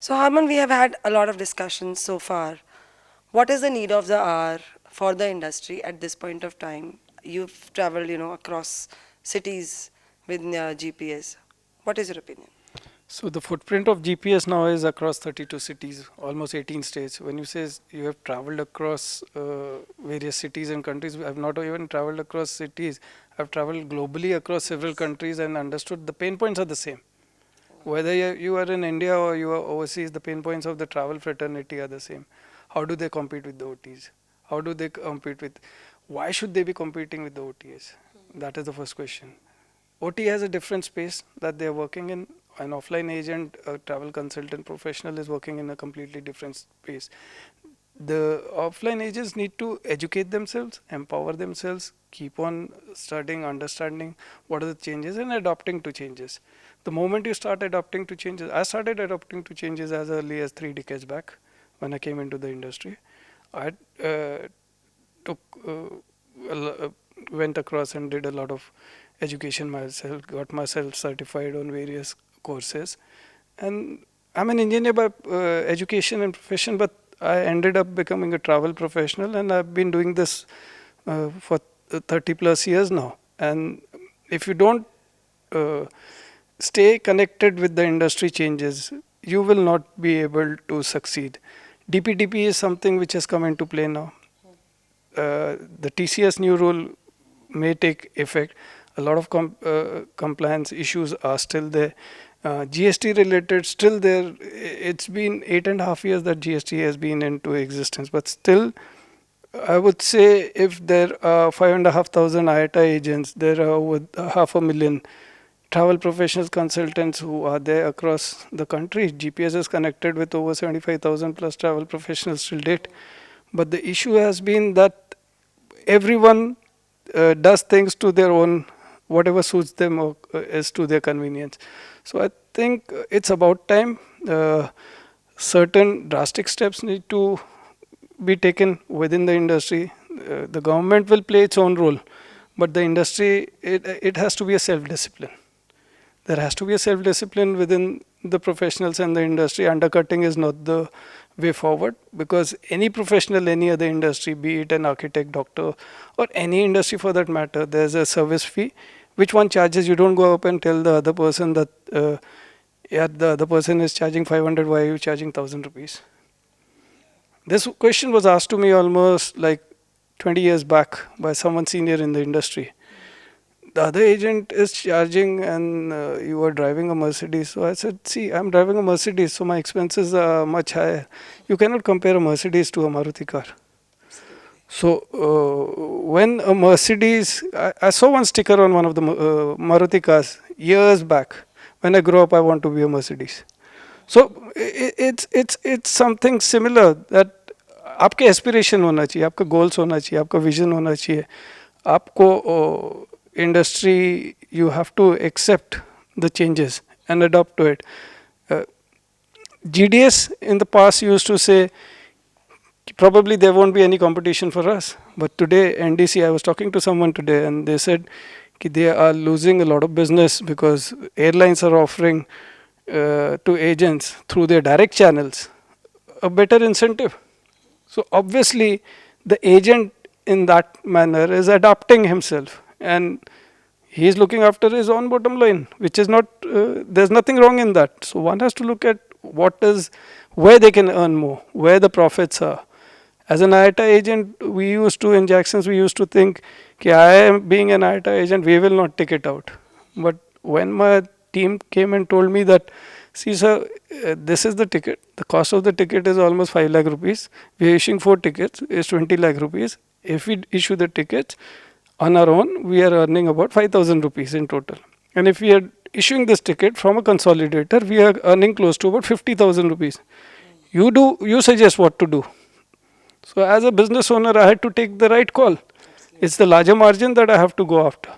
So, Harman, we have had a lot of discussions so far. What is the need of the hour for the industry at this point of time? You've traveled, across cities with GPS. What is your opinion? So the footprint of GPS now is across 32 cities, almost 18 states. When you say you have traveled across various cities and countries, I have not even traveled across cities. I've traveled globally across several countries and understood the pain points are the same. Whether you are in India or you are overseas, the pain points of the travel fraternity are the same. How do they compete with the OTs? How do they compete with? Why should they be competing with the OTAs? That is the first question. OT has a different space that they are working in. An offline agent, a travel consultant professional is working in a completely different space. The offline agents need to educate themselves, empower themselves, keep on studying, understanding what are the changes and adapting to changes. The moment you start adapting to changes, I started adapting to changes as early as 3 decades back when I came into the industry. I took went across and did a lot of education myself, got myself certified on various courses, and I'm an engineer by education and profession, but I ended up becoming a travel professional, and I've been doing this for 30 plus years now. And if you don't uh, stay connected with the industry changes, you will not be able to succeed. DPTP is something which has come into play now. The TCS new rule may take effect. A lot of compliance issues are still there. GST related, still there. It's been 8.5 years that GST has been into existence, but still, I would say if there are 5,500 IATA agents, there are over 500,000 travel professionals, consultants who are there across the country. GPS is connected with over 75,000 plus travel professionals till date. But the issue has been that everyone does things to their own, whatever suits them or is to their convenience. So I think it's about time. Certain drastic steps need to be taken within the industry. The government will play its own role, but the industry, it has to be a self-discipline. There has to be a self-discipline within the professionals and the industry. Undercutting is not the way forward, because any professional, any other industry, be it an architect, doctor, or any industry for that matter, there's a service fee which one charges. You don't go up and tell the other person that yeah, the other person is charging 500, why are you charging 1,000 rupees? This question was asked to me almost like 20 years back by someone senior in the industry. The other agent is charging and you are driving a Mercedes. So I said, see, I'm driving a Mercedes, so my expenses are much higher. You cannot compare a Mercedes to a Maruti car. So when a Mercedes, I saw one sticker on one of the Maruti cars years back. When I grow up, I want to be a Mercedes. So it's something similar that आपके aspiration होना चाहिए, आपका goals होना चाहिए, आपका vision होना चाहिए, आपको industry, you have to accept the changes and adopt to it. GDS in the past used to say probably there won't be any competition for us, but today NDC, I was talking to someone today and they said they are losing a lot of business because airlines are offering to agents through their direct channels a better incentive. So obviously the agent in that manner is adapting himself, and he is looking after his own bottom line, which is not, there's nothing wrong in that. So one has to look at what is, where they can earn more, where the profits are. As an IATA agent, we used to, in Jackson's, we used to think, okay, I am being an IATA agent, we will not take it out. But when my team came and told me that, see sir, this is the ticket, the cost of the ticket is almost 5 lakh rupees, we are issuing 4 tickets, is 20 lakh rupees. If we issue the tickets, on our own, we are earning about 5,000 rupees in total. And if we are issuing this ticket from a consolidator, we are earning close to about 50,000 rupees. You suggest what to do. So as a business owner, I had to take the right call. It's the larger margin that I have to go after.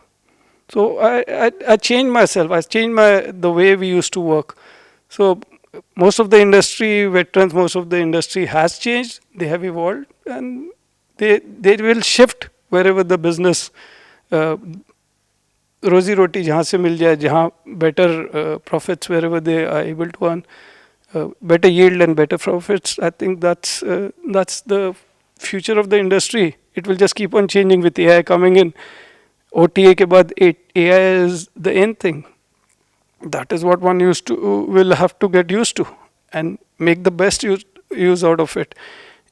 So I changed myself. I changed the way we used to work. So most of the industry veterans, most of the industry has changed. They have evolved, and they will shift wherever the business रोजी रोटी जहाँ से मिल जाए, जहाँ better profits wherever they are able to earn, better yield and better profits. I think that's the future of the industry. It will just keep on changing with AI coming in. OTA के बाद AI is the end thing. That is what one used to will have to get used to and make the best use out of it.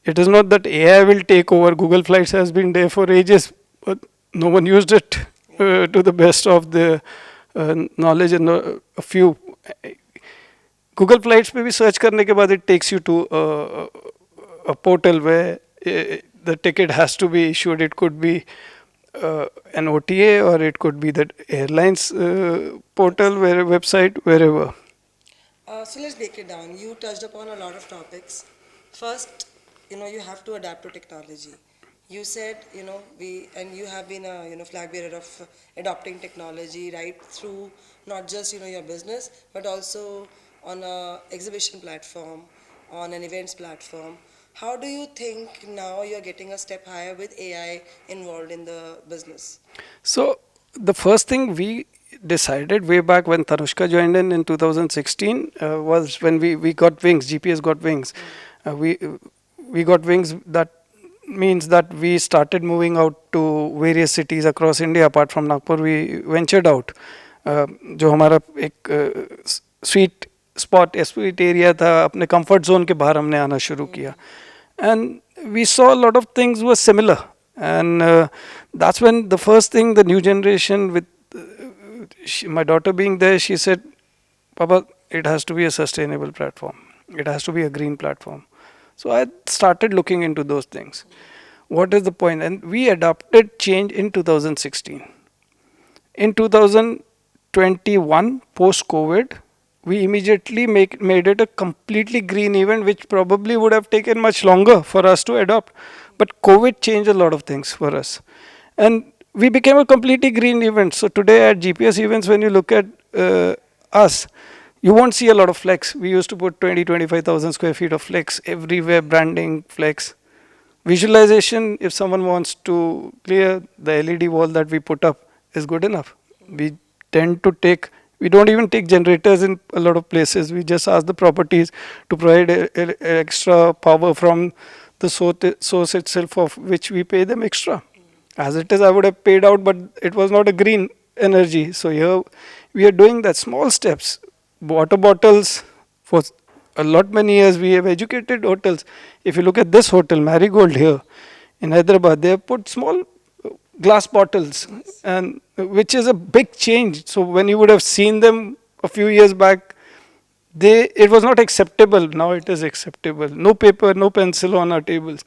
It is not that AI will take over. Google Flights has been there for ages, but no one used it to the best of the knowledge. And a few Google Flights पे भी search करने के बाद it takes you to a portal where the ticket has to be issued. It could be an OTA or it could be the airlines portal, where website, wherever. So let's break it down. You touched upon a lot of topics. First, you have to adapt to technology. You said, and you have been a, flag bearer of adopting technology right through not just, your business, but also on a exhibition platform, on an events platform. How do you think now you're getting a step higher with AI involved in the business? So the first thing we decided way back when Tanushka joined in 2016 was when we got wings. GPS got wings. We got wings. That means that we started moving out to various cities across India. Apart from Nagpur, we ventured out. जो हमारा एक sweet spot sweet area था, अपने comfort zone के बाहर हमने आना शुरू किया. And we saw a lot of things were similar. And that's when the first thing, the new generation with my daughter being there, she said, Papa, it has to be a sustainable platform. It has to be a green platform. So I started looking into those things. What is the point? And we adopted change in 2016. In 2021, post-COVID, we immediately made it a completely green event, which probably would have taken much longer for us to adopt. But COVID changed a lot of things for us. And we became a completely green event. So today at GPS events, when you look at us, you won't see a lot of flex. We used to put 25,000 square feet of flex everywhere, branding, flex. Visualization, if someone wants to clear, the LED wall that we put up is good enough. We tend to we don't even take generators in a lot of places. We just ask the properties to provide extra power from the source itself, of which we pay them extra. As it is, I would have paid out, but it was not a green energy. So here we are doing that small steps. Water bottles, for a lot many years we have educated hotels. If you look at this hotel, Marigold here in Hyderabad, they have put small glass bottles, and which is a big change. So when you would have seen them a few years back, it was not acceptable. Now it is acceptable. No paper, no pencil on our tables.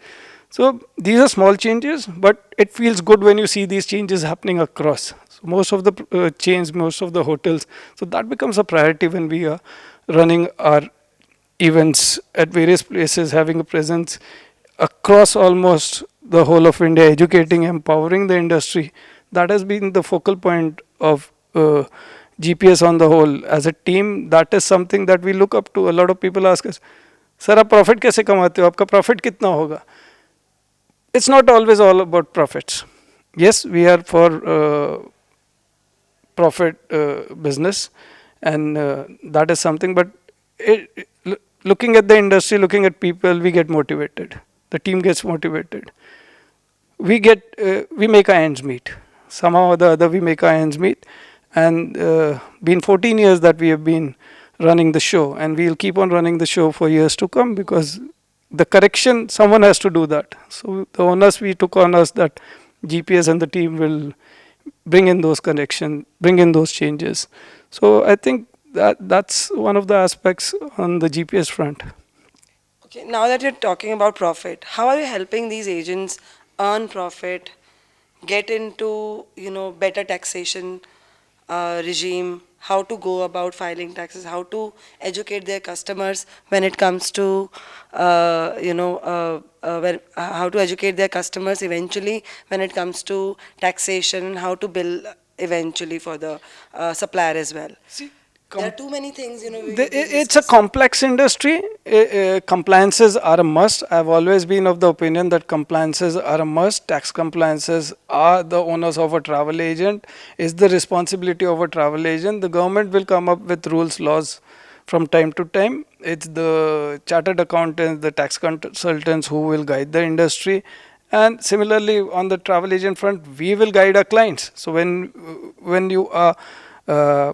So these are small changes, but it feels good when you see these changes happening across. So most of the chains, most of the hotels. So that becomes a priority when we are running our events at various places, having a presence across almost the whole of India, educating, empowering the industry. That has been the focal point of GPS on the whole. As a team, that is something that we look up to. A lot of people ask us, "Sir, आप profit कैसे कमाते हो? आपका profit कितना होगा?" It's not always all about profits. Yes, we are for profit business, and that is something. But looking at the industry, looking at people, we get motivated. The team gets motivated. We make our ends meet. Somehow or the other, we make our ends meet. And been 14 years that we have been running the show, and we'll keep on running the show for years to come, because the correction, someone has to do that. So the onus we took on us, that GPS and the team will bring in those corrections, bring in those changes. So I think that's one of the aspects on the GPS front. Okay, now that you're talking about profit, how are you helping these agents earn profit, get into, better taxation regime, how to go about filing taxes, how to educate their customers when it comes to, how to educate their customers eventually when it comes to taxation, how to bill eventually for the supplier as well. See, There are too many things, it's a complex industry. Compliances are a must. I've always been of the opinion that compliances are a must. Tax compliances are the onus of a travel agent, is the responsibility of a travel agent. The government will come up with rules, laws from time to time. It's the chartered accountants, the tax consultants who will guide the industry. And similarly, on the travel agent front, we will guide our clients. So when you are uh,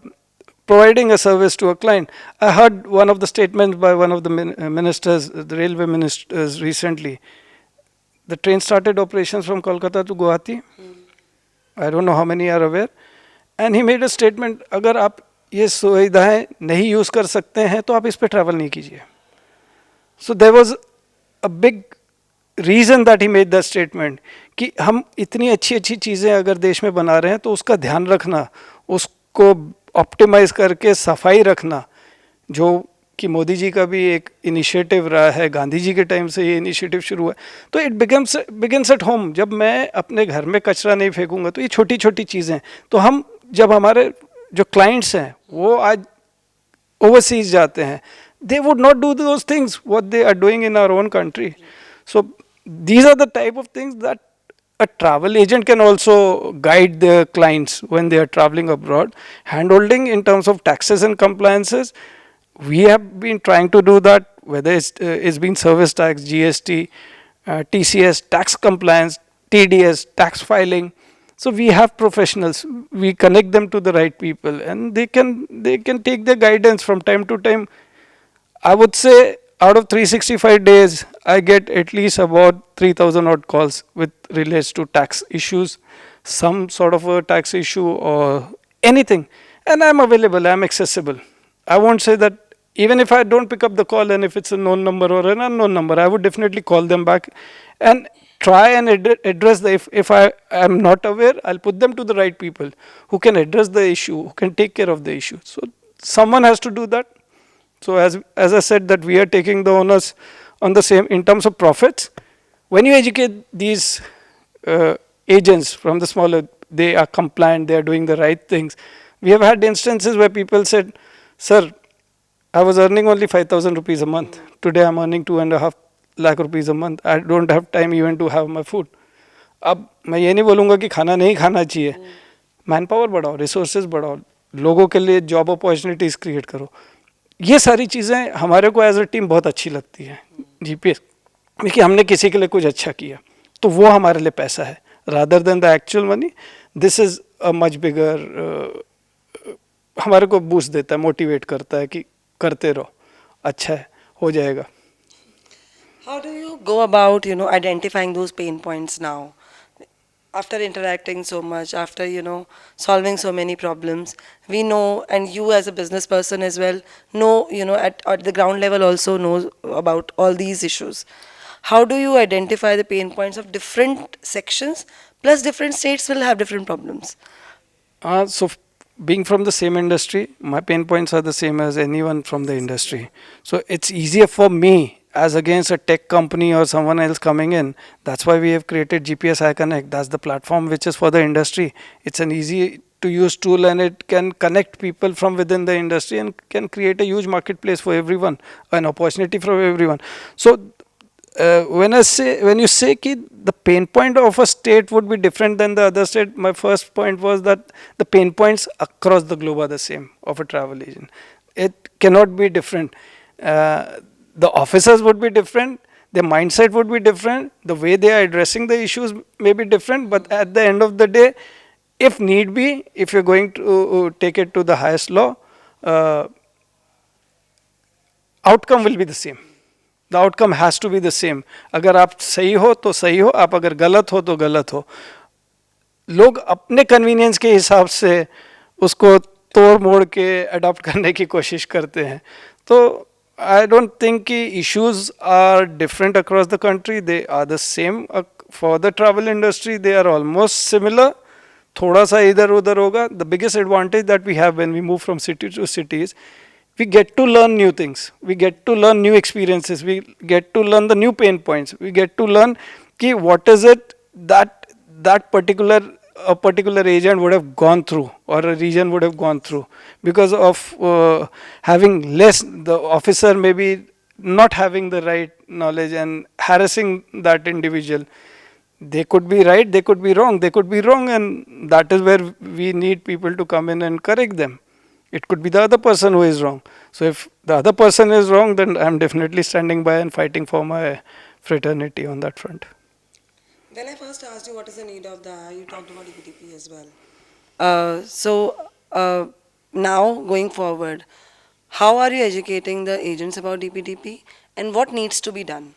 providing a service to a client, I heard one of the statements by one of the ministers, the railway ministers recently. The train started operations from Kolkata to Guwahati. I don't know how many are aware. And he made a statement, अगर आप ये सुविधाएं नहीं use कर सकते हैं तो आप इस पे ट्रैवल नहीं कीजिए. So there was a big reason that he made that statement कि हम इतनी अच्छी अच्छी चीज़ें अगर देश में बना रहे हैं तो उसका ध्यान रखना, उसको ऑप्टिमाइज करके सफाई रखना, जो कि मोदी जी का भी एक इनिशिएटिव रहा है, गांधी जी के टाइम से ये इनिशिएटिव शुरू हुआ. तो इट बिगिंस एट होम. जब मैं अपने घर में कचरा नहीं फेंकूंगा तो ये छोटी छोटी चीज़ें, तो हम जब हमारे जो क्लाइंट्स हैं वो आज ओवरसीज जाते हैं, they would not do those things what they are doing in our own country. So these are the type of things that a travel agent can also guide their clients when they are traveling abroad. Handholding in terms of taxes and compliances, we have been trying to do that, whether it's been service tax, GST, TCS, tax compliance, TDS, tax filing. So we have professionals. We connect them to the right people, and they can take their guidance from time to time. I would say out of 365 days, I get at least about 3,000 odd calls with relates to tax issues, some sort of a tax issue or anything. And I'm available, I'm accessible. I won't say that even if I don't pick up the call and if it's a known number or an unknown number, I would definitely call them back and try and address the, if I am not aware, I'll put them to the right people who can address the issue, who can take care of the issue. So someone has to do that. So as I said that we are taking the onus on the same in terms of profits. When you educate these agents from the smaller, they are compliant, they are doing the right things. We have had instances where people said, sir, I was earning only 5,000 rupees a month. Today I'm earning 2.5 lakh rupees a month. I don't have time even to have my food. अब मैं ये नहीं बोलूँगा कि खाना नहीं खाना चाहिए. मैन पावर बढ़ाओ, रिसोर्सेज बढ़ाओ, लोगों के लिए जॉब अपॉर्चुनिटीज़ क्रिएट करो. ये सारी चीज़ें हमारे को एज अ टीम बहुत अच्छी लगती है जीपीएस में कि हमने किसी के लिए कुछ अच्छा किया तो वो हमारे लिए पैसा है, rather than the actual money. This is a much bigger, हमारे को बूस्ट देता है, मोटिवेट करता है कि करते रहो, अच्छा है, हो जाएगा. How do you go about, identifying those pain points now? After interacting so much, after, solving so many problems, we know, and you as a business person as well, know, at the ground level also knows about all these issues. How do you identify the pain points of different sections? Plus, different states will have different problems. So being from the same industry, my pain points are the same as anyone from the industry. So it's easier for me as against a tech company or someone else coming in. That's why we have created GPS iConnect. That's the platform which is for the industry. It's an easy to use tool and it can connect people from within the industry and can create a huge marketplace for everyone, an opportunity for everyone. So when you say that the pain point of a state would be different than the other state, my first point was that the pain points across the globe are the same of a travel agent. It cannot be different. The officers would be different, their mindset would be different, the way they are addressing the issues may be different, but at the end of the day, if need be, if you're going to take it to the highest law, outcome will be the same. The outcome has to be the same. अगर आप सही हो तो सही हो, आप अगर गलत हो तो गलत हो. लोग अपने कन्वीनियंस के हिसाब से उसको तोड़ मोड़ के अडॉप्ट करने की कोशिश करते हैं. तो I don't think issues are different across the country. They are the same for the travel industry. They are almost similar. थोड़ा सा इधर उधर होगा. The biggest advantage that we have when we move from city to cities, we get to learn new things. We get to learn new experiences. We get to learn the new pain points. We get to learn कि what is it that particular agent would have gone through or a region would have gone through because of having less, the officer maybe not having the right knowledge and harassing that individual. They could be right, they could be wrong, and that is where we need people to come in and correct them. It could be the other person who is wrong. So if the other person is wrong, then I'm definitely standing by and fighting for my fraternity on that front. When I first asked you what is the need of the hour, you talked about DPDP as well. So now going forward, how are you educating the agents about DPDP and what needs to be done?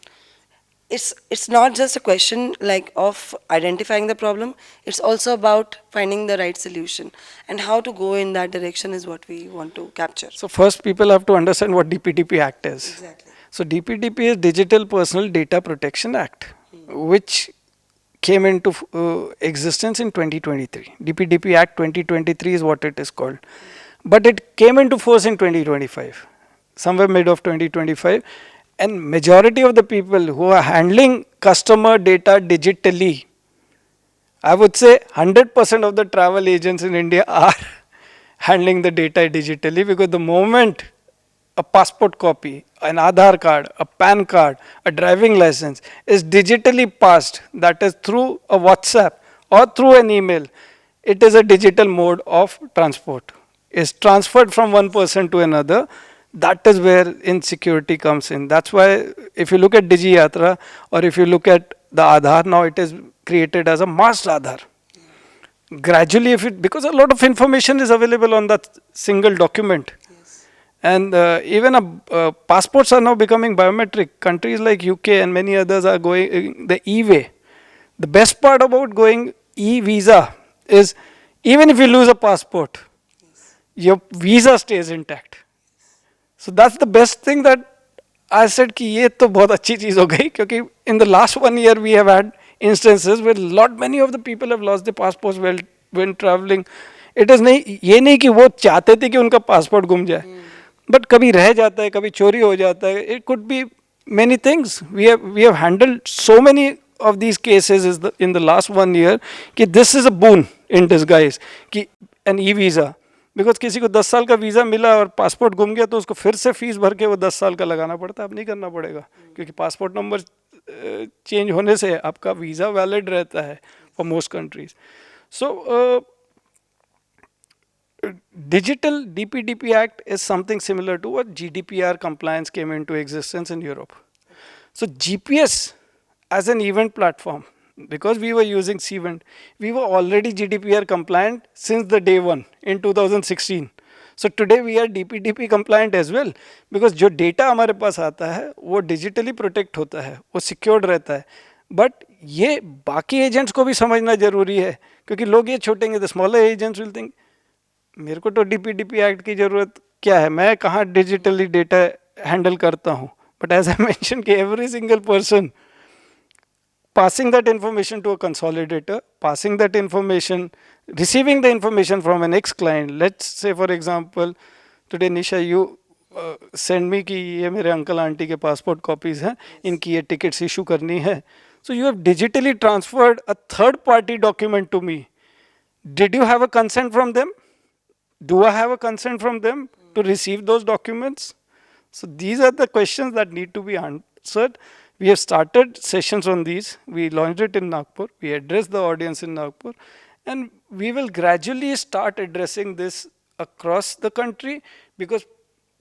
It's not just a question like of identifying the problem. It's also about finding the right solution and how to go in that direction is what we want to capture. So first, people have to understand what DPDP Act is. Exactly. So DPDP is Digital Personal Data Protection Act, which came into existence in 2023. DPDP Act 2023 is what it is called. But it came into force in 2025, somewhere mid of 2025. And majority of the people who are handling customer data digitally, I would say 100% of the travel agents in India are handling the data digitally, because the moment a passport copy, an Aadhaar card, a PAN card, a driving license is digitally passed, that is through a WhatsApp or through an email, it is a digital mode of transport. Is transferred from one person to another. That is where insecurity comes in. That's why if you look at Digi Yatra or if you look at the Aadhaar, now it is created as a mass Aadhaar. Gradually, if it, because a lot of information is available on that single document. Yes. And even passports are now becoming biometric. Countries like UK and many others are going the e-way. The best part about going e-visa is, even if you lose a passport, Yes. your visa stays intact. So that's the best thing that I said कि ये तो बहुत अच्छी चीज़ हो गई, क्योंकि in the last 1 year we have had instances where lot many of the people have lost their passports while when traveling. It is नहीं, ये नहीं कि वो चाहते थे कि उनका पासपोर्ट गुम जाए, बट कभी रह जाता है, कभी चोरी हो जाता है. It could be many things. We have handled so many of these cases in the last 1 year कि this is a boon in disguise कि an e-visa. बिकॉज किसी को 10 साल का वीज़ा मिला और पासपोर्ट गुम गया तो उसको फिर से फीस भर के वो 10 साल का लगाना पड़ता है. अब नहीं करना पड़ेगा, क्योंकि पासपोर्ट नंबर चेंज होने से आपका वीज़ा वैलिड रहता है for most countries. So digital DPDP Act is something similar to what GDPR compliance came into existence in Europe. So GPS as an event platform, because we were using Cvent, we were already GDPR compliant since the day one in 2016. So today we are DPDP compliant as well, because जो data हमारे पास आता है वो digitally protect होता है, वो secured रहता है. बट ये बाकी एजेंट्स को भी समझना जरूरी है, क्योंकि लोग ये छोटेंगे, the smaller agents will think मेरे को तो डीपीडीपी एक्ट की जरूरत क्या है, मैं कहाँ डिजिटली डेटा हैंडल करता हूँ. बट एज आई मेंशन कि every single person passing that information to a consolidator, passing that information, receiving the information from an ex-client. Let's say, for example, today Nisha, you send me कि ये मेरे uncle aunty के passport copies हैं, इनकी ये tickets issue करनी है. So you have digitally transferred a third-party document to me. Did you have a consent from them? Do I have a consent from them to receive those documents? So these are the questions that need to be answered. We have started sessions on these. We launched it in Nagpur. We addressed the audience in Nagpur. And we will gradually start addressing this across the country, because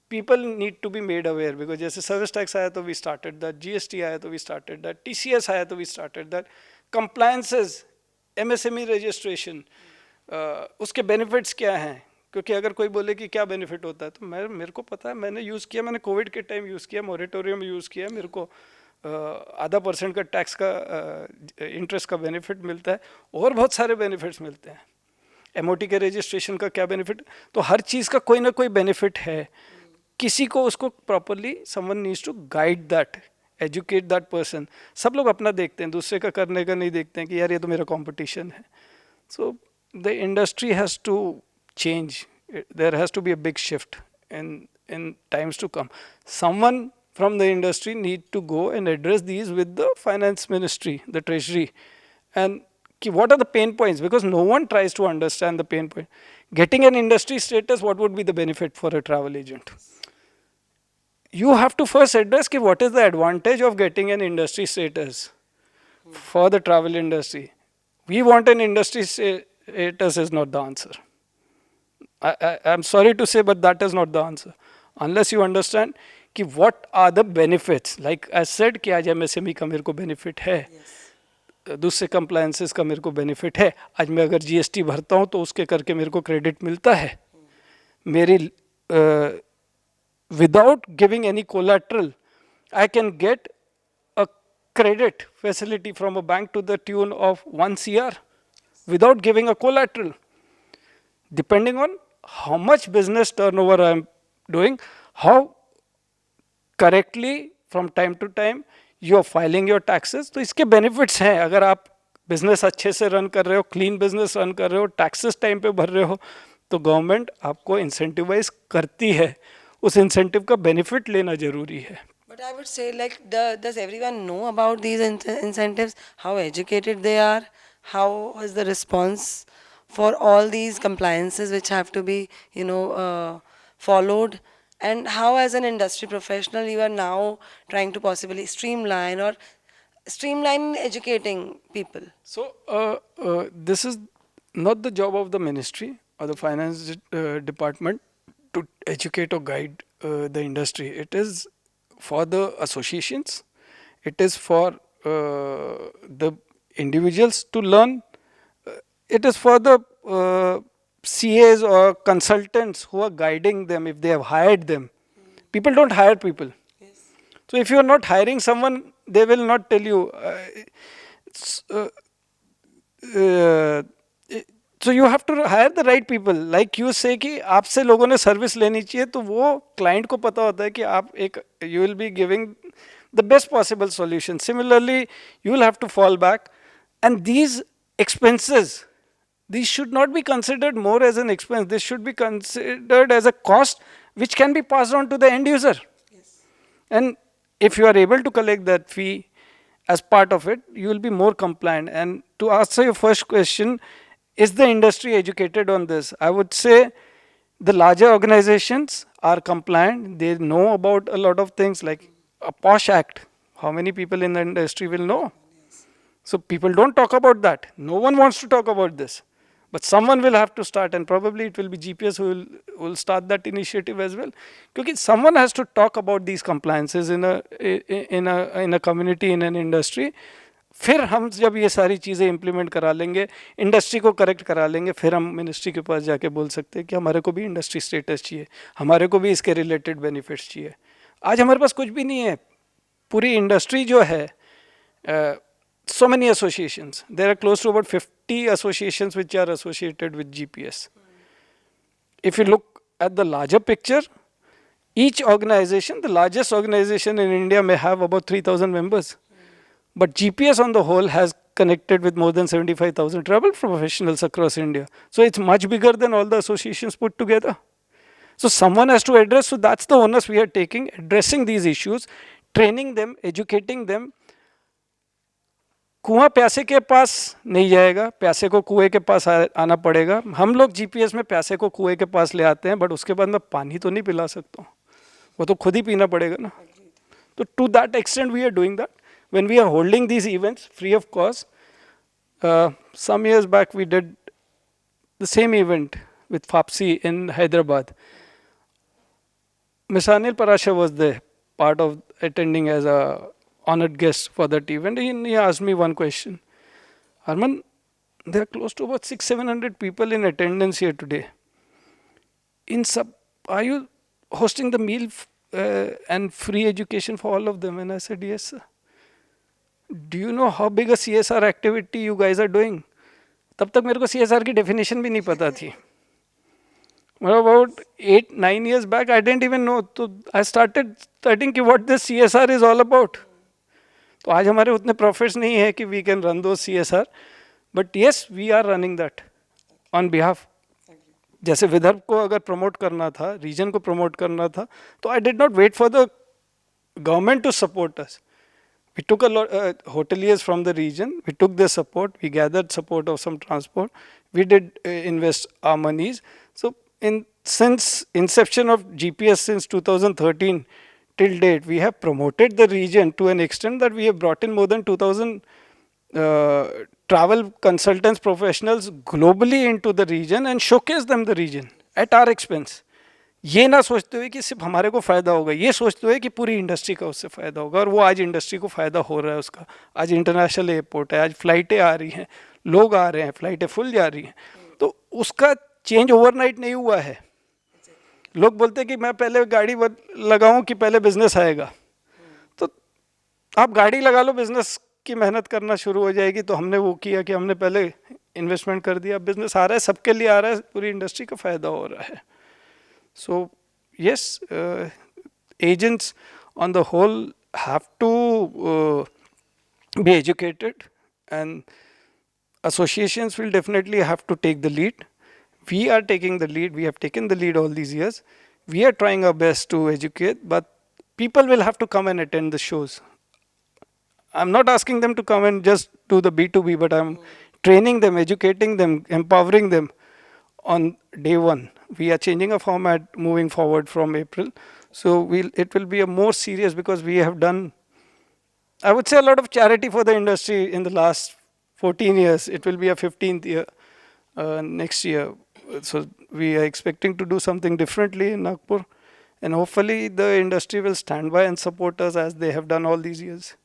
people need to be made aware. Because जैसे service tax आया तो we started that, GST आया तो we started that, TCS आया तो we started that, compliances, MSME registration, उसके benefits क्या हैं. क्योंकि अगर कोई बोले कि क्या बेनिफिट होता है, तो मेरे को पता है, मैंने यूज़ किया, मैंने कोविड के टाइम यूज़ किया, मोरेटोरियम यूज़ किया, मेरे को %0.5 का टैक्स का इंटरेस्ट का बेनिफिट मिलता है, और बहुत सारे बेनिफिट्स मिलते हैं. एमओटी के रजिस्ट्रेशन का क्या बेनिफिट. तो हर चीज़ का कोई ना कोई बेनिफिट है. किसी को उसको properly someone needs to guide that, educate that person. सब लोग अपना देखते हैं, दूसरे का करने का नहीं देखते हैं कि यार ये तो मेरा कॉम्पिटिशन है. So the industry has to change. There has to be a big shift in times to come. Someone from the industry need to go and address these with the finance ministry, the treasury, and what are the pain points, because no one tries to understand the pain point. Getting an industry status, what would be the benefit for a travel agent? You have to first address what is the advantage of getting an industry status for the travel industry. We want an industry status is not the answer. I'm sorry to say, but that is not the answer. Unless you understand कि what are the benefits. Like I said कि आज MSME का मेरे को benefit है, दूसरे compliances का मेरे को benefit है. आज मैं अगर GST भरता हूँ तो उसके करके मेरे को credit मिलता है. मेरी without giving any collateral, I can get a credit facility from a bank to the tune of 1 CR without giving a collateral. Depending on how much business turnover I am doing, how correctly from time to time you are filing your taxes. तो इसके benefits हैं. अगर आप business अच्छे से run कर रहे हो, clean business run कर रहे हो, taxes time पे भर रहे हो, तो government आपको incentivize करती है. उस incentive का benefit लेना जरूरी है. But I would say, like, does everyone know about these incentives? How educated they are? How is the response for all these compliances which have to be, followed? And how, as an industry professional, you are now trying to possibly streamline educating people? So this is not the job of the ministry or the finance department to educate or guide the industry. It is for the associations. It is for the individuals to learn. It is for the CAs or consultants who are guiding them if they have hired them. People don't hire people. So if you are not hiring someone, they will not tell you. So you have to hire the right people. Like you say कि आपसे लोगों ने service लेनी चाहिए, तो वो client को पता होता है कि आप you will be giving the best possible solution. Similarly, you will have to fall back, and these expenses, these should not be considered more as an expense. This should be considered as a cost which can be passed on to the end user. And if you are able to collect that fee as part of it, you will be more compliant. And to answer your first question, is the industry educated on this? I would say the larger organizations are compliant. They know about a lot of things like a POSH Act. How many people in the industry will know? So people don't talk about that. No one wants to talk about this. But someone will have to start, and probably it will be GPS who will start that initiative as well. Because someone has to talk about these compliances in a community, in an industry. फिर हम जब ये सारी चीज़ें implement करा लेंगे, industry को correct करा लेंगे, फिर हम मिनिस्ट्री के पास जाके बोल सकते हैं कि हमारे को भी इंडस्ट्री स्टेटस चाहिए, हमारे को भी इसके रिलेटेड बेनिफिट्स चाहिए. आज हमारे पास कुछ भी नहीं है. पूरी इंडस्ट्री जो है, so many associations. There are close to about 50 associations which are associated with GPS. If you look at the larger picture, each organization, the largest organization in India may have about 3,000 members. But GPS on the whole has connected with more than 75,000 travel professionals across India. So it's much bigger than all the associations put together. So someone has to address, so that's the onus we are taking, addressing these issues, training them, educating them. कुआं प्यासे के पास नहीं जाएगा, प्यासे को कुएं के पास आना पड़ेगा. हम लोग जीपीएस में प्यासे को कुएं के पास ले आते हैं, बट उसके बाद मैं पानी तो नहीं पिला सकता हूँ, वो तो खुद ही पीना पड़ेगा ना. तो to that extent we are doing that. When we are holding these events free of cost, some years back we did the same event with FAPSI in Hyderabad. Ms. Anil Parasha was there, part of attending as a honored guest for that event. And he asked me one question. Harman, there are close to about 600-700 people in attendance here today. Are you hosting the meal and free education for all of them? And I said, yes, sir. Do you know how big a CSR activity you guys are doing? तब तक मेरे को CSR की definition भी नहीं पता थी. About 8-9 years back, I didn't even know. So I started studying what this CSR is all about. तो आज हमारे उतने profits नहीं है कि we can run those CSR. But yes, we are running that on behalf. जैसे विदर्भ को अगर promote करना था, region को promote करना था, तो I did not wait for the government to support us. We took a lot hoteliers from the region. We took their support. We gathered support of some transport. We did invest our monies. So since inception of GPS since 2013 till date, we have promoted the region to an extent that we have brought in more than 2,000 travel consultants, professionals globally into the region and showcased them the region. At our expense. ये ना सोचते हुए कि सिर्फ हमारे को फ़ायदा होगा, ये सोचते हुए कि पूरी इंडस्ट्री का उससे फ़ायदा होगा. और वो आज इंडस्ट्री को फ़ायदा हो रहा है उसका. आज इंटरनेशनल एयरपोर्ट है, आज फ़्लाइटें आ रही हैं, लोग आ रहे हैं, फ़्लाइटें फुल जा रही हैं. तो उसका चेंज ओवरनाइट नहीं हुआ है. लोग बोलते हैं कि मैं पहले गाड़ी लगाऊं कि पहले बिजनेस आएगा. तो आप गाड़ी लगा लो, बिजनेस की मेहनत करना शुरू हो जाएगी. तो हमने वो किया कि हमने पहले इन्वेस्टमेंट कर दिया, बिजनेस आ रहा है, सबके लिए आ रहा है, पूरी इंडस्ट्री का फ़ायदा हो रहा है. So yes, agents on the whole have to be educated, and associations will definitely have to take the lead. We are taking the lead. We have taken the lead all these years. We are trying our best to educate, but people will have to come and attend the shows. I'm not asking them to come and just do the B2B, but I'm training them, educating them, empowering them on day one. We are changing a format moving forward from April. So it will be a more serious, because we have done, I would say, a lot of charity for the industry in the last 14 years. It will be a 15th year next year. So we are expecting to do something differently in Nagpur. And hopefully the industry will stand by and support us as they have done all these years.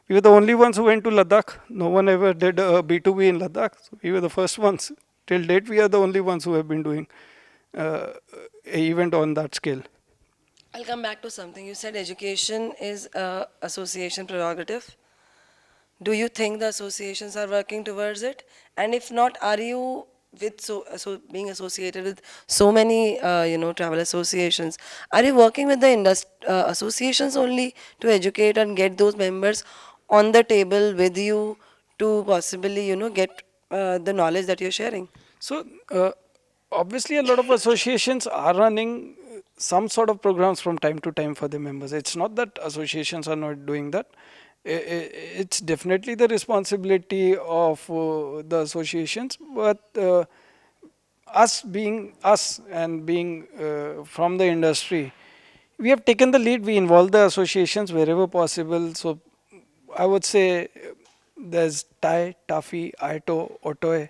We were the only ones who went to Ladakh. No one ever did a B2B in Ladakh. So we were the first ones. Till date, we are the only ones who have been doing a event on that scale. I'll come back to something. You said education is a association prerogative. Do you think the associations are working towards it? And if not, are you with so being associated with so many travel associations? Are you working with the associations only to educate and get those members on the table with you to possibly get the knowledge that you're sharing? So obviously, a lot of associations are running some sort of programs from time to time for their members. It's not that associations are not doing that. It's definitely the responsibility of the associations, but us being us and being from the industry, we have taken the lead. We involve the associations wherever possible. So I would say there's TAI, TAFI, ITO, OTOE,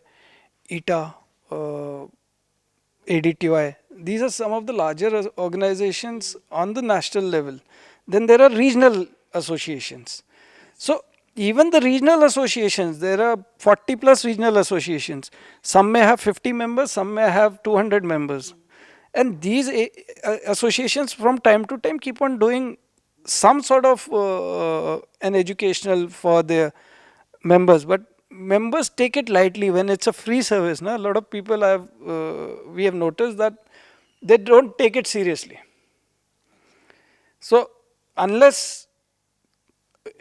ITA, ADTY. These are some of the larger organizations on the national level. Then there are regional associations. So even the regional associations, there are 40 plus regional associations. Some may have 50 members, some may have 200 members. And these associations from time to time keep on doing some sort of an educational for their members. But members take it lightly when it's a free service. Na? A lot of people have, we have noticed that they don't take it seriously. So unless,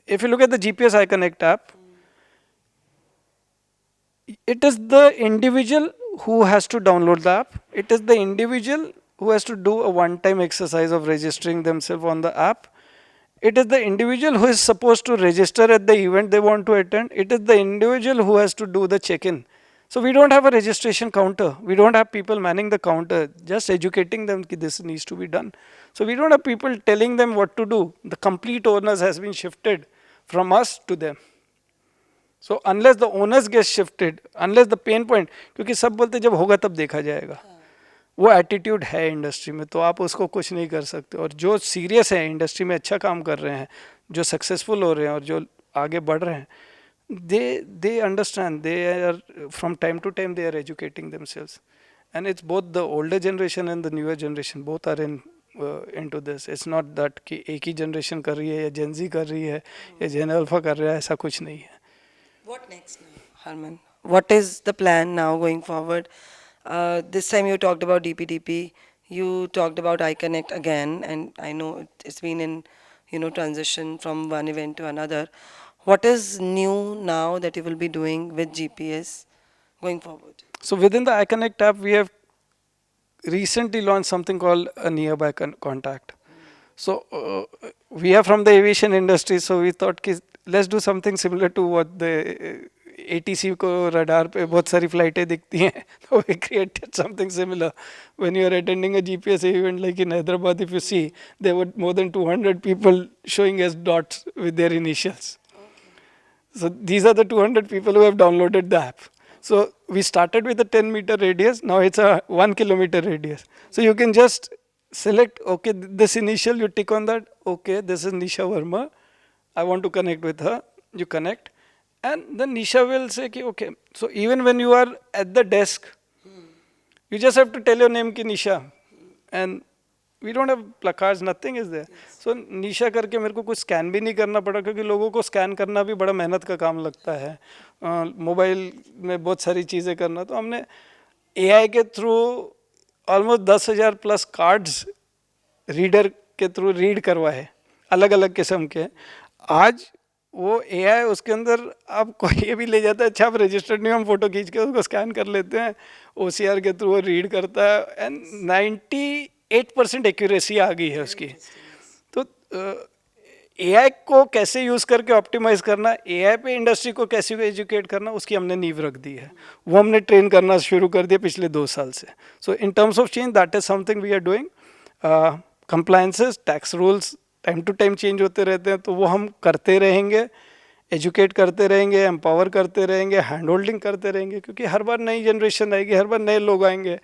if you look at the GPS iConnect app, it is the individual who has to download the app. It is the individual who has to do a one-time exercise of registering themselves on the app. It is the individual who is supposed to register at the event they want to attend. It is the individual who has to do the check-in. So we don't have a registration counter. We don't have people manning the counter, just educating them that this needs to be done. So we don't have people telling them what to do. The complete onus has been shifted from us to them. So unless the onus gets shifted, unless the pain point, क्योंकि सब बोलते जब होगा तब देखा जाएगा, वो attitude है इंडस्ट्री में, तो आप उसको कुछ नहीं कर सकते. और जो सीरियस है इंडस्ट्री में, अच्छा काम कर रहे हैं, जो सक्सेसफुल हो रहे हैं और जो आगे बढ़ रहे हैं, they understand. They are, from time to time, they are educating themselves. And it's both the older generation and the newer generation, both are into this. It's not that कि एक ही जनरेशन कर रही है या Gen Z कर रही है या Gen Alpha कर रहा है, ऐसा कुछ नहीं है. What next now, Harman? What is the plan now going forward? This time you talked about DPDP, you talked about iConnect again, and I know it's been in transition from one event to another. What is new now that you will be doing with GPS going forward? So within the iConnect app, we have recently launched something called a nearby contact. So we are from the aviation industry, so we thought कि let's do something similar to what the ATC को radar पे बहुत सारी फ्लाइटें दिखती हैं. So we created something similar. When you are attending a GPS event like in Hyderabad, if you see, there were more than 200 people showing as dots with their initials. So these are the 200 people who have downloaded the app. So we started with a 10-meter radius. Now it's a 1 kilometer radius. So you can just select, okay, this initial, you tick on that. Okay, this is Nisha Verma. I want to connect with her. You connect. And then Nisha will say, ki, okay, so even when you are at the desk, you just have to tell your name ki Nisha. And we don't have placards, nothing is there. So निशा करके मेरे को कुछ scan भी नहीं करना पड़ा क्योंकि लोगों को स्कैन करना भी बड़ा मेहनत का काम लगता है, मोबाइल में बहुत सारी चीज़ें करना. तो हमने एआई के through almost 10,000 plus cards reader के थ्रू रीड करवाए, अलग अलग किस्म के. आज वो एआई उसके अंदर आपको ये भी ले जाता है, अच्छा आप रजिस्टर्ड नहीं, हम फोटो खींच के उसको स्कैन कर लेते हैं, ओसीआर के थ्रू वो रीड करता है एंड 98% एक्यूरेसी आ गई है उसकी. तो एआई को कैसे यूज़ करके ऑप्टिमाइज़ करना, एआई पे इंडस्ट्री को कैसे एजुकेट करना, उसकी हमने नींव रख दी है. वो हमने ट्रेन करना शुरू कर दिया पिछले 2 साल से. So in terms of change that is something we are doing. Compliances, tax rules time to time change होते रहते हैं, तो वो हम करते रहेंगे, एजुकेट करते रहेंगे, एम्पावर करते रहेंगे, हैंड होल्डिंग करते रहेंगे, क्योंकि हर बार नई जनरेशन आएगी, हर बार नए लोग आएंगे.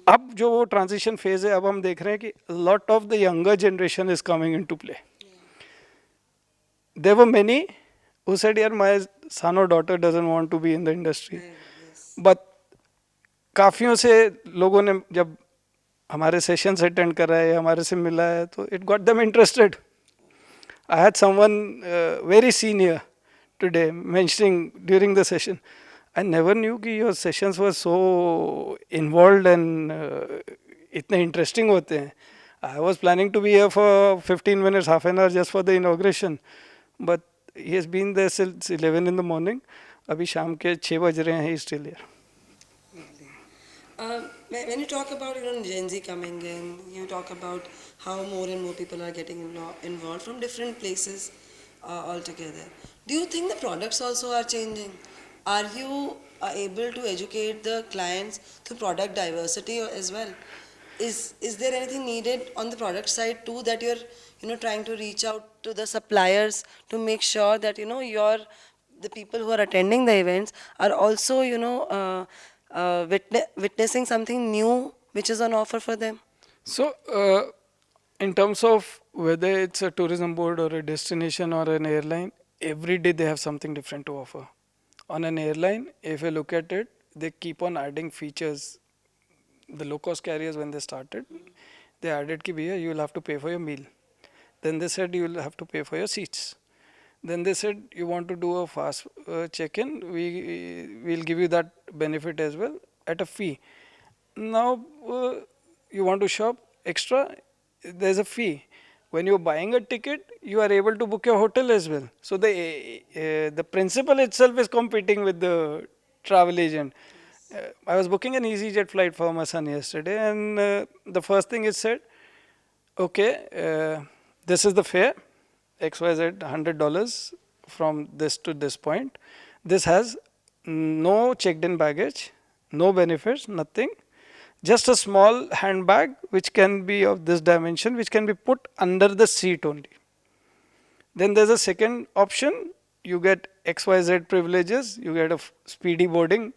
अब जो वो ट्रांजिशन फेज है, अब हम देख रहे हैं कि lot of the younger generation is coming into play. There were many who said यार माय सन और daughter doesn't want to be in the industry, but काफियों से लोगों ने जब हमारे सेशंस अटेंड करा है, हमारे से मिला है, तो it got them interested. I had someone very senior today mentioning during the session, I never knew कि your sessions were so involved and इतने interesting होते हैं. I was planning to be here for 15 minutes, half an hour just for the inauguration, but he has been there since 11 in the morning. अभी शाम के 6 बज रहे हैं, he is still here. When you talk about Gen Z coming in, you talk about how more and more people are getting involved from different places altogether. Do you think the products also are changing? Are you able to educate the clients through product diversity as well? Is there anything needed on the product side too, that you're trying to reach out to the suppliers to make sure that the people who are attending the events are also witnessing something new which is on offer for them? So in terms of whether it's a tourism board or a destination or an airline, every day they have something different to offer. On an airline, if you look at it, they keep on adding features. The low-cost carriers, when they started, they added ki bhaiya, you will have to pay for your meal. Then they said you will have to pay for your seats. Then they said you want to do a fast check-in, we will give you that benefit as well at a fee. Now you want to shop extra, there's a fee. When you're buying a ticket, you are able to book your hotel as well. So the principal itself is competing with the travel agent. I was booking an EasyJet flight for my son yesterday, and the first thing it said, okay, this is the fare, XYZ $100 from this to this point. This has no checked-in baggage, no benefits, nothing. Just a small handbag which can be of this dimension, which can be put under the seat only. Then there's a second option. You get XYZ privileges. You get a speedy boarding.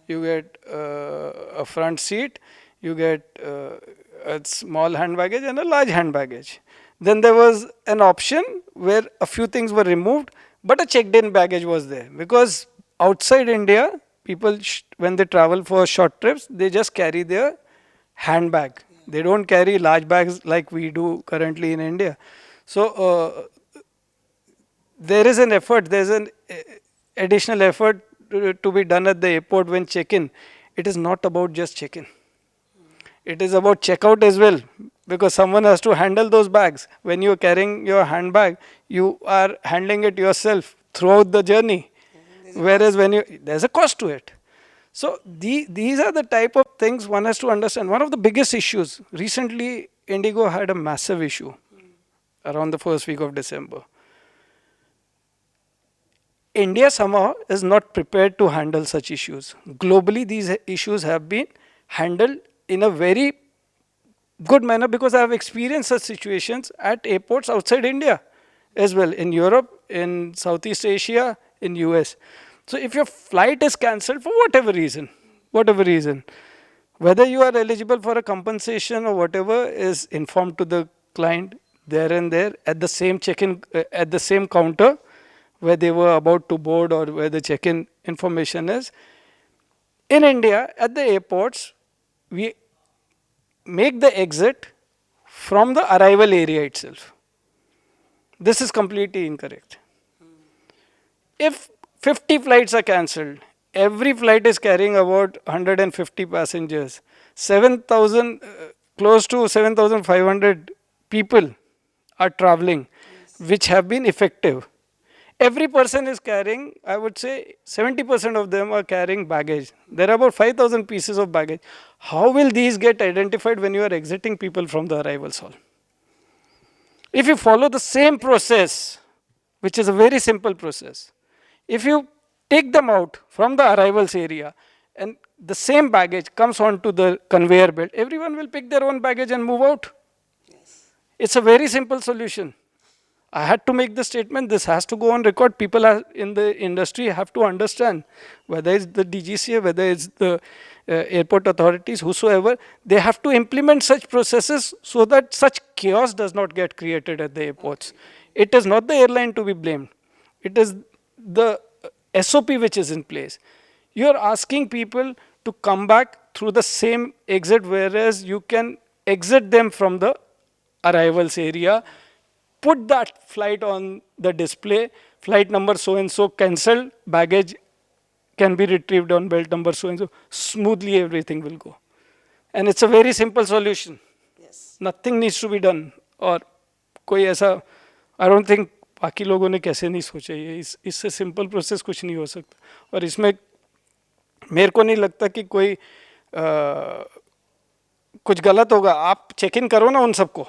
You get a front seat. You get a small hand baggage and a large hand baggage. Then there was an option where a few things were removed, but a checked-in baggage was there. Because outside India, people, when they travel for short trips, they just carry their handbag. They don't carry large bags like we do currently in India. So there is an effort, there's an additional effort to be done at the airport when check-in. It is not about just check-in. It is about check-out as well, because someone has to handle those bags. When you are carrying your handbag, you are handling it yourself throughout the journey. Whereas when there's a cost to it. So these are the type of things one has to understand. One of the biggest issues, recently Indigo had a massive issue around the first week of December. India somehow is not prepared to handle such issues. Globally, these issues have been handled in a very good manner, because I have experienced such situations at airports outside India as well, in Europe, in Southeast Asia, in US. So if your flight is cancelled for whatever reason, whether you are eligible for a compensation or whatever is informed to the client there and there at the same check-in, at the same counter where they were about to board or where the check-in information is. In India, at the airports, we make the exit from the arrival area itself. This is completely incorrect. If 50 flights are cancelled, every flight is carrying about 150 passengers, 7,000, close to 7,500 people are traveling, which have been effective. Every person is carrying, I would say 70% of them are carrying baggage. There are about 5,000 pieces of baggage. How will these get identified when you are exiting people from the arrivals hall? If you follow the same process, which is a very simple process, if you take them out from the arrivals area and the same baggage comes onto the conveyor belt, everyone will pick their own baggage and move out. Yes. It's a very simple solution. I had to make the statement, this has to go on record. People in the industry have to understand, whether it's the DGCA, whether it's the airport authorities, whosoever, they have to implement such processes so that such chaos does not get created at the airports. It is not the airline to be blamed. It is the SOP which is in place. You are asking people to come back through the same exit, whereas you can exit them from the arrivals area, put that flight on the display, flight number so and so cancelled, baggage can be retrieved on belt number so and so, smoothly everything will go. And it's a very simple solution. Yes. Nothing needs to be done. और कोई ऐसा, I don't think बाकी लोगों ने कैसे नहीं सोचा ये, इससे सिंपल प्रोसेस कुछ नहीं हो सकता. और इसमें मेरे को नहीं लगता कि कोई कुछ गलत होगा. आप चेक इन करो ना उन सबको.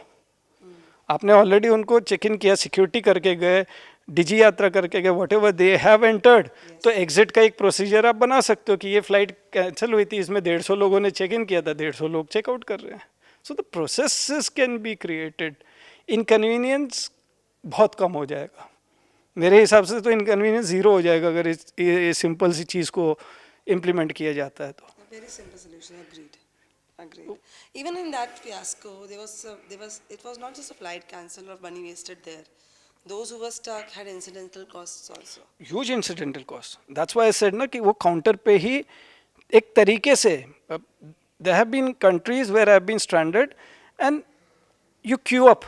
आपने ऑलरेडी उनको चेक इन किया, सिक्योरिटी करके गए, डिजी यात्रा करके गए, what ever they have entered, तो एग्जिट का एक प्रोसीजर आप बना सकते हो कि ये फ्लाइट कैंसिल हुई थी, इसमें 150 लोगों ने चेक इन किया था, 150 लोग चेकआउट कर रहे हैं. So the processes can be created. Inconvenience बहुत कम हो जाएगा मेरे हिसाब से. तो इनकन्वीनियंस ज़ीरो हो जाएगा अगर ये सिंपल सी चीज़ को इम्प्लीमेंट किया जाता है तो. Very simple solution. Agreed. Agreed. Even in that fiasco, it was not just a flight cancel or money wasted there. Those who were stuck had incidental costs also. Huge incidental cost. That's why I said ना कि वो counter पे ही एक तरीके से, there have been countries where I have been stranded and you queue up.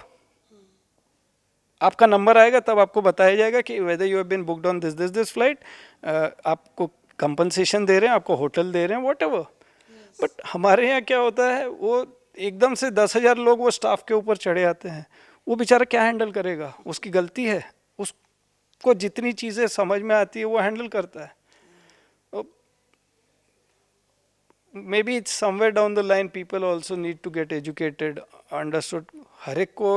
आपका number आएगा तब आपको बताया जाएगा कि whether you have been booked on this flight, आपको compensation दे रहे हैं, आपको होटल दे रहे हैं, whatever. बट हमारे यहाँ क्या होता है, वो एकदम से 10,000 लोग वो स्टाफ के ऊपर चढ़े आते हैं. वो बेचारा क्या हैंडल करेगा? उसकी गलती है. उसको जितनी चीज़ें समझ में आती है वो हैंडल करता है. Maybe somewhere down the line people also need to get educated, understood. हर एक को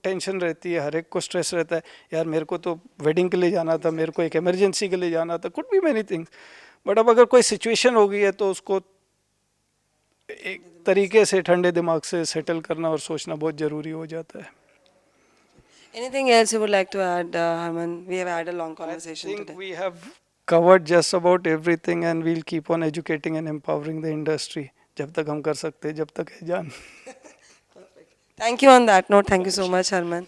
टेंशन रहती है, हर एक को स्ट्रेस रहता है. यार मेरे को तो वेडिंग के लिए जाना था, मेरे को एक इमरजेंसी के लिए जाना था, could be many things. But अब अगर कोई सिचुएशन हो गई है तो उसको एक तरीके से ठंडे दिमाग से सेटल करना और सोचना बहुत ज़रूरी हो जाता है. Anything else you would like to add, Harman? We have had a long conversation I think today. we have covered just about everything and we'll keep on educating and empowering the industry. जब तक हम कर सकते हैं, जब तक है जान. Perfect. Thank you on that note. Thank you so much, Harman.